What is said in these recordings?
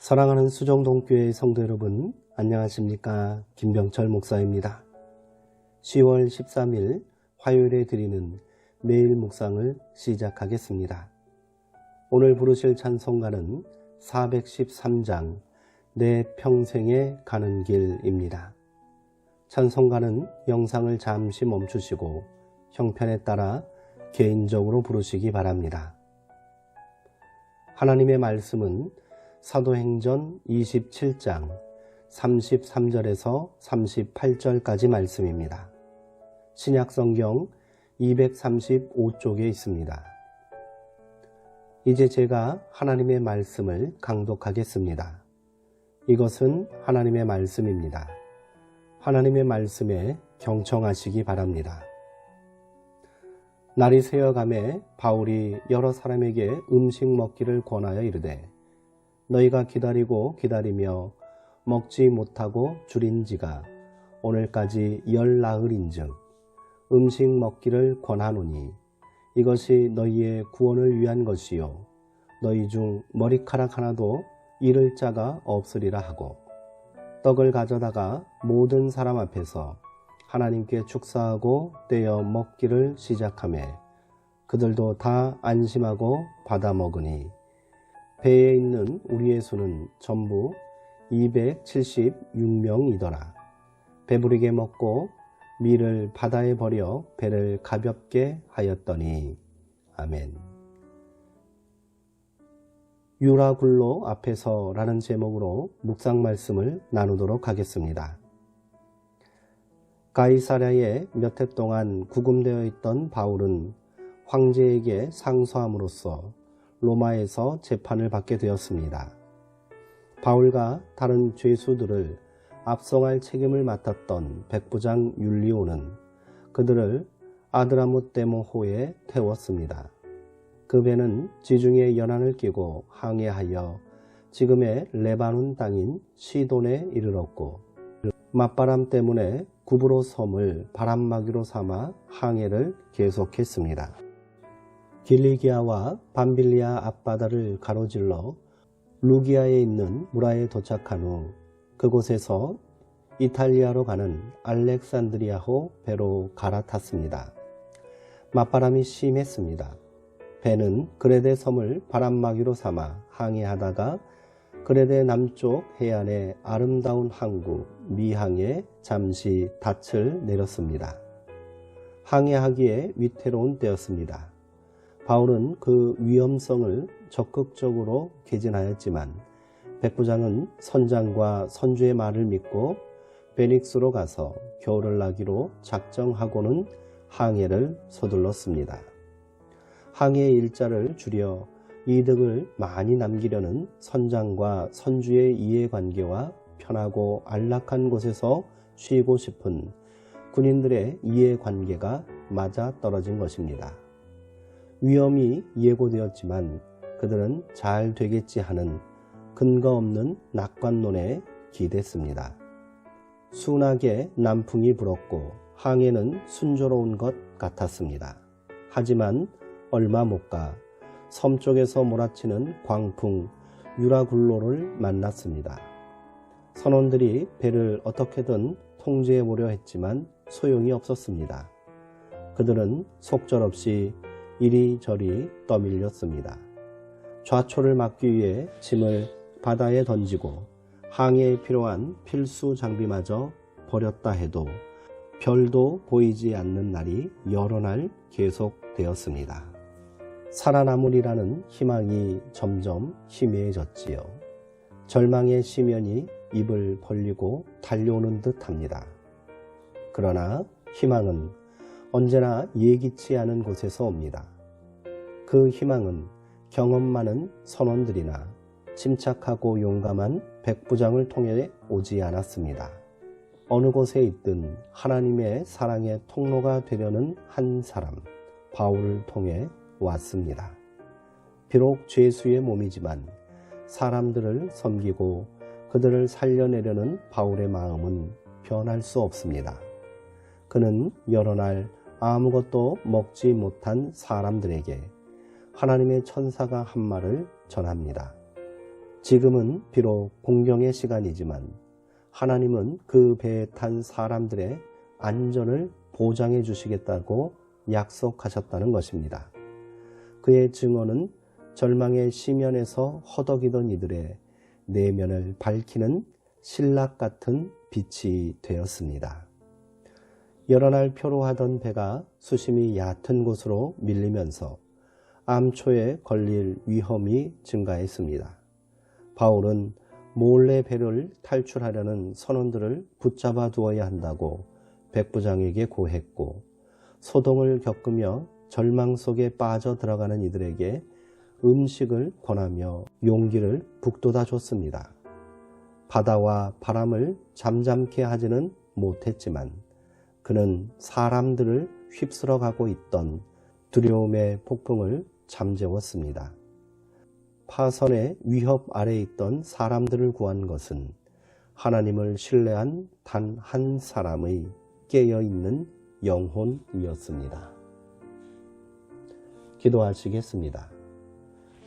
사랑하는 수정동교회 성도 여러분, 안녕하십니까? 김병철 목사입니다. 10월 13일 화요일에 드리는 매일 묵상을 시작하겠습니다. 오늘 부르실 찬송가는 413장 내 평생에 가는 길입니다. 찬송가는 영상을 잠시 멈추시고 형편에 따라 개인적으로 부르시기 바랍니다. 하나님의 말씀은 사도행전 27장 33절에서 38절까지 말씀입니다. 신약성경 235쪽에 있습니다. 이제 제가 하나님의 말씀을 강독하겠습니다. 이것은 하나님의 말씀입니다. 하나님의 말씀에 경청하시기 바랍니다. 날이 새어가매 바울이 여러 사람에게 음식 먹기를 권하여 이르되 너희가 기다리고 기다리며 먹지 못하고 줄인 지가 오늘까지 10나흘인즉 음식 먹기를 권하노니 이것이 너희의 구원을 위한 것이요 너희 중 머리카락 하나도 잃을 자가 없으리라 하고 떡을 가져다가 모든 사람 앞에서 하나님께 축사하고 떼어 먹기를 시작하매 그들도 다 안심하고 받아 먹으니 배에 있는 우리의 수는 전부 276명이더라. 배부르게 먹고 밀을 바다에 버려 배를 가볍게 하였더니. 아멘. 유라굴로 앞에서 라는 제목으로 묵상 말씀을 나누도록 하겠습니다. 가이사랴에 몇 해 동안 구금되어 있던 바울은 황제에게 상소함으로써 로마에서 재판을 받게 되었습니다. 바울과 다른 죄수들을 압송할 책임을 맡았던 백부장 율리오는 그들을 아드라무떼모호에 태웠습니다. 그 배는 지중해 연안을 끼고 항해하여 지금의 레바논 땅인 시돈에 이르렀고 맞바람 때문에 구브로 섬을 바람막이로 삼아 항해를 계속했습니다. 길리기아와 밤빌리아 앞바다를 가로질러 루기아에 있는 무라에 도착한 후 그곳에서 이탈리아로 가는 알렉산드리아호 배로 갈아탔습니다. 맞바람이 심했습니다. 배는 그레데 섬을 바람막이로 삼아 항해하다가 그레데 남쪽 해안의 아름다운 항구 미항에 잠시 닻을 내렸습니다. 항해하기에 위태로운 때였습니다. 바울은 그 위험성을 적극적으로 개진하였지만 백부장은 선장과 선주의 말을 믿고 베닉스로 가서 겨울을 나기로 작정하고는 항해를 서둘렀습니다. 항해 일자를 줄여 이득을 많이 남기려는 선장과 선주의 이해관계와 편하고 안락한 곳에서 쉬고 싶은 군인들의 이해관계가 맞아떨어진 것입니다. 위험이 예고되었지만 그들은 잘 되겠지 하는 근거 없는 낙관론에 기댔습니다. 순하게 남풍이 불었고 항해는 순조로운 것 같았습니다. 하지만 얼마 못 가 섬 쪽에서 몰아치는 광풍 유라굴로를 만났습니다. 선원들이 배를 어떻게든 통제해 보려 했지만 소용이 없었습니다. 그들은 속절없이 이리저리 떠밀렸습니다. 좌초를 막기 위해 짐을 바다에 던지고 항해에 필요한 필수 장비마저 버렸다 해도 별도 보이지 않는 날이 여러 날 계속되었습니다. 살아남으리라는 희망이 점점 희미해졌지요. 절망의 시면이 입을 벌리고 달려오는 듯 합니다. 그러나 희망은 언제나 예기치 않은 곳에서 옵니다. 그 희망은 경험 많은 선원들이나 침착하고 용감한 백부장을 통해 오지 않았습니다. 어느 곳에 있든 하나님의 사랑의 통로가 되려는 한 사람, 바울을 통해 왔습니다. 비록 죄수의 몸이지만 사람들을 섬기고 그들을 살려내려는 바울의 마음은 변할 수 없습니다. 그는 여러 날 아무것도 먹지 못한 사람들에게 하나님의 천사가 한 말을 전합니다. 지금은 비록 공경의 시간이지만 하나님은 그 배에 탄 사람들의 안전을 보장해 주시겠다고 약속하셨다는 것입니다. 그의 증언은 절망의 시면에서 허덕이던 이들의 내면을 밝히는 신락 같은 빛이 되었습니다. 여러 날 표로하던 배가 수심이 얕은 곳으로 밀리면서 암초에 걸릴 위험이 증가했습니다. 바울은 몰래 배를 탈출하려는 선원들을 붙잡아 두어야 한다고 백부장에게 고했고, 소동을 겪으며 절망 속에 빠져 들어가는 이들에게 음식을 권하며 용기를 북돋아 줬습니다. 바다와 바람을 잠잠케 하지는 못했지만 그는 사람들을 휩쓸어 가고 있던 두려움의 폭풍을 잠재웠습니다. 파선의 위협 아래 있던 사람들을 구한 것은 하나님을 신뢰한 단 한 사람의 깨어있는 영혼이었습니다. 기도하시겠습니다.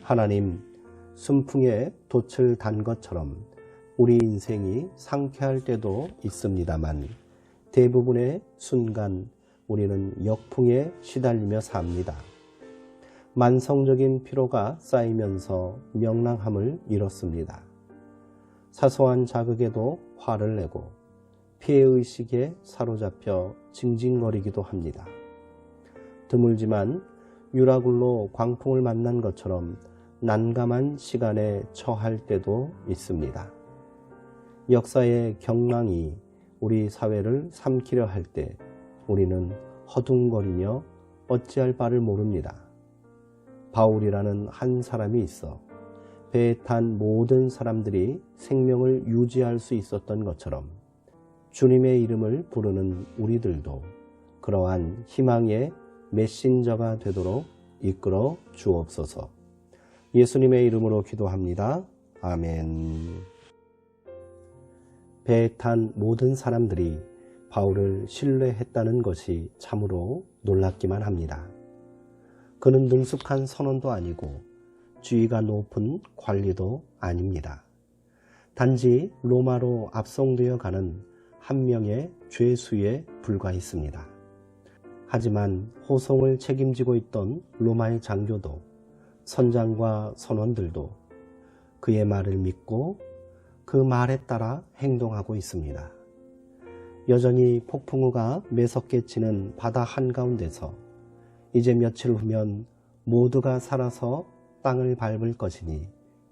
하나님, 순풍에 돛을 단 것처럼 우리 인생이 상쾌할 때도 있습니다만 대부분의 순간 우리는 역풍에 시달리며 삽니다. 만성적인 피로가 쌓이면서 명랑함을 잃었습니다. 사소한 자극에도 화를 내고 피해의식에 사로잡혀 징징거리기도 합니다. 드물지만 유라굴로 광풍을 만난 것처럼 난감한 시간에 처할 때도 있습니다. 역사의 경랑이 우리 사회를 삼키려 할 때 우리는 허둥거리며 어찌할 바를 모릅니다. 바울이라는 한 사람이 있어 배에 탄 모든 사람들이 생명을 유지할 수 있었던 것처럼 주님의 이름을 부르는 우리들도 그러한 희망의 메신저가 되도록 이끌어 주옵소서. 예수님의 이름으로 기도합니다. 아멘. 배에 탄 모든 사람들이 바울을 신뢰했다는 것이 참으로 놀랍기만 합니다. 그는 능숙한 선원도 아니고 지위가 높은 관리도 아닙니다. 단지 로마로 압송되어 가는 한 명의 죄수에 불과했습니다. 하지만 호송을 책임지고 있던 로마의 장교도 선장과 선원들도 그의 말을 믿고 그 말에 따라 행동하고 있습니다. 여전히 폭풍우가 매섭게 치는 바다 한가운데서 이제 며칠 후면 모두가 살아서 땅을 밟을 것이니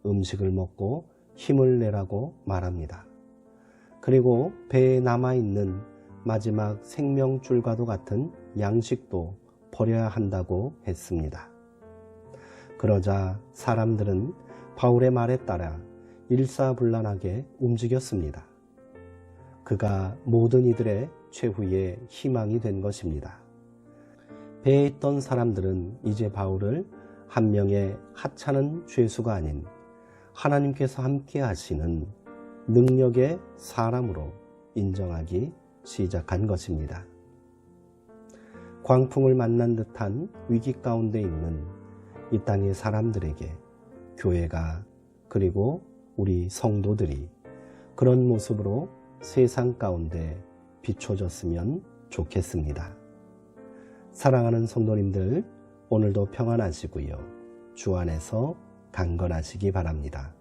음식을 먹고 힘을 내라고 말합니다. 그리고 배에 남아있는 마지막 생명줄과도 같은 양식도 버려야 한다고 했습니다. 그러자 사람들은 바울의 말에 따라 일사불란하게 움직였습니다. 그가 모든 이들의 최후의 희망이 된 것입니다. 배에 있던 사람들은 이제 바울을 한 명의 하찮은 죄수가 아닌 하나님께서 함께 하시는 능력의 사람으로 인정하기 시작한 것입니다. 광풍을 만난 듯한 위기 가운데 있는 이 땅의 사람들에게 교회가 그리고 우리 성도들이 그런 모습으로 세상 가운데 비춰졌으면 좋겠습니다. 사랑하는 성도님들, 오늘도 평안하시고요. 주 안에서 강건하시기 바랍니다.